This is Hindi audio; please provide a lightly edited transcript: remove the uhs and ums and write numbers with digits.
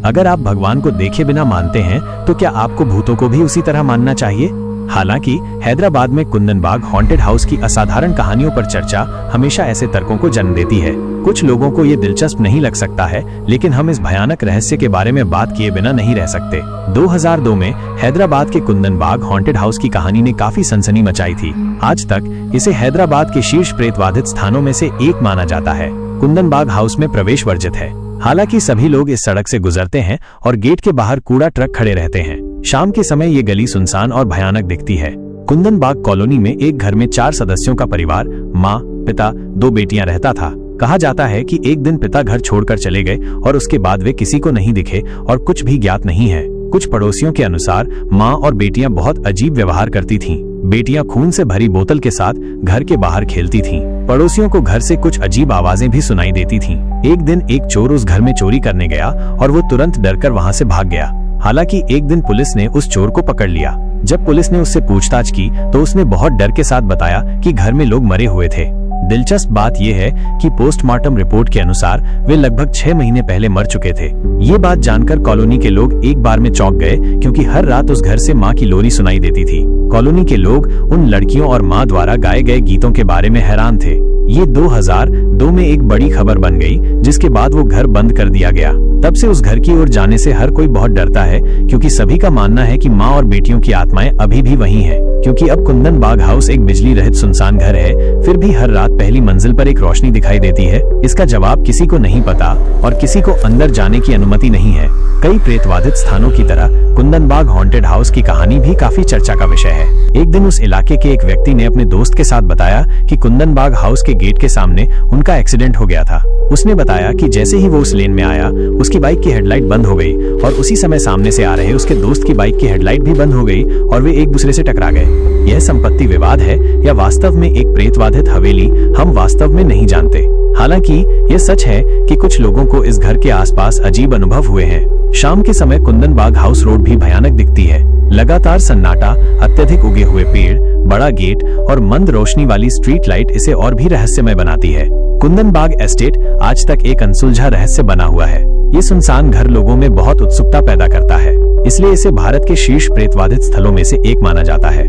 अगर आप भगवान को देखे बिना मानते हैं तो क्या आपको भूतों को भी उसी तरह मानना चाहिए? हालांकि हैदराबाद में कुंदन-बाग हॉन्टेड हाउस की असाधारण कहानियों पर चर्चा हमेशा ऐसे तर्कों को जन्म देती है। कुछ लोगों को ये दिलचस्प नहीं लग सकता है, लेकिन हम इस भयानक रहस्य के बारे में बात किए बिना नहीं रह सकते। 2002 में हैदराबाद के कुंदन-बाग हॉन्टेड हाउस की कहानी ने काफी सनसनी मचाई थी। आज तक इसे हैदराबाद के शीर्ष प्रेतबाधित स्थानों में से एक माना जाता है। कुंदन-बाग हाउस में प्रवेश वर्जित है। हालांकि सभी लोग इस सड़क से गुजरते हैं और गेट के बाहर कूड़ा ट्रक खड़े रहते हैं। शाम के समय ये गली सुनसान और भयानक दिखती है। कुंदन-बाग कॉलोनी में एक घर में 4 सदस्यों का परिवार, माँ, पिता, 2 बेटियां रहता था। कहा जाता है कि एक दिन पिता घर छोड़कर चले गए और उसके बाद वे किसी को नहीं दिखे और कुछ भी ज्ञात नहीं है। कुछ पड़ोसियों के अनुसार माँ और बेटियां बहुत अजीब व्यवहार करती थीं। बेटियां खून से भरी बोतल के साथ घर के बाहर खेलती थीं। पड़ोसियों को घर से कुछ अजीब आवाजें भी सुनाई देती थीं। एक दिन एक चोर उस घर में चोरी करने गया और वो तुरंत डरकर वहां से भाग गया। हालांकि एक दिन पुलिस ने उस चोर को पकड़ लिया। जब पुलिस ने उससे पूछताछ की तो उसने बहुत डर के साथ बताया कि घर में लोग मरे हुए थे। दिलचस्प बात यह है कि पोस्टमार्टम रिपोर्ट के अनुसार वे लगभग 6 महीने पहले मर चुके थे। ये बात जानकर कॉलोनी के लोग एक बार में चौंक गए, क्योंकि हर रात उस घर से माँ की लोरी सुनाई देती थी। कॉलोनी के लोग उन लड़कियों और माँ द्वारा गाए गए गीतों के बारे में हैरान थे। ये 2002 में एक बड़ी खबर बन गई, जिसके बाद वो घर बंद कर दिया गया। तब से उस घर की ओर जाने से हर कोई बहुत डरता है, क्योंकि सभी का मानना है कि माँ और बेटियों की आत्माएं अभी भी वहीं हैं। क्योंकि अब कुंदन-बाग हाउस एक बिजली रहित सुनसान घर है, फिर भी हर रात पहली मंजिल पर एक रोशनी दिखाई देती है। इसका जवाब किसी को नहीं पता और किसी को अंदर जाने की अनुमति नहीं है। कई प्रेतबाधित स्थानों की तरह कुंदन-बाग हॉन्टेड हाउस की कहानी भी काफी चर्चा का विषय है। एक दिन उस इलाके के एक व्यक्ति ने अपने दोस्त के साथ बताया कि कुंदन-बाग हाउस के गेट के सामने उनका एक्सीडेंट हो गया था। उसने बताया कि जैसे ही वो उस लेन में आया, उसकी बाइक की हेडलाइट बंद हो गई और उसी समय सामने से आ रहे उसके दोस्त की बाइक की हेडलाइट भी बंद हो गई और वे एक दूसरे से टकरा गए। यह संपत्ति विवाद है या वास्तव में एक प्रेतबाधित हवेली, हम वास्तव में नहीं जानते। हालांकि यह सच है कि कुछ लोगों को इस घर के आसपास अजीब अनुभव हुए हैं। शाम के समय कुंदन-बाग हाउस रोड भी भयानक दिखती है। लगातार सन्नाटा, अत्यधिक उगे हुए पेड़, बड़ा गेट और मंद रोशनी वाली स्ट्रीट लाइट इसे और भी रहस्यमय बनाती है। कुंदन-बाग एस्टेट आज तक एक अनसुलझा रहस्य बना हुआ है। ये सुनसान घर लोगों में बहुत उत्सुकता पैदा करता है, इसलिए इसे भारत के शीर्ष प्रेतबाधित स्थलों में से एक माना जाता है।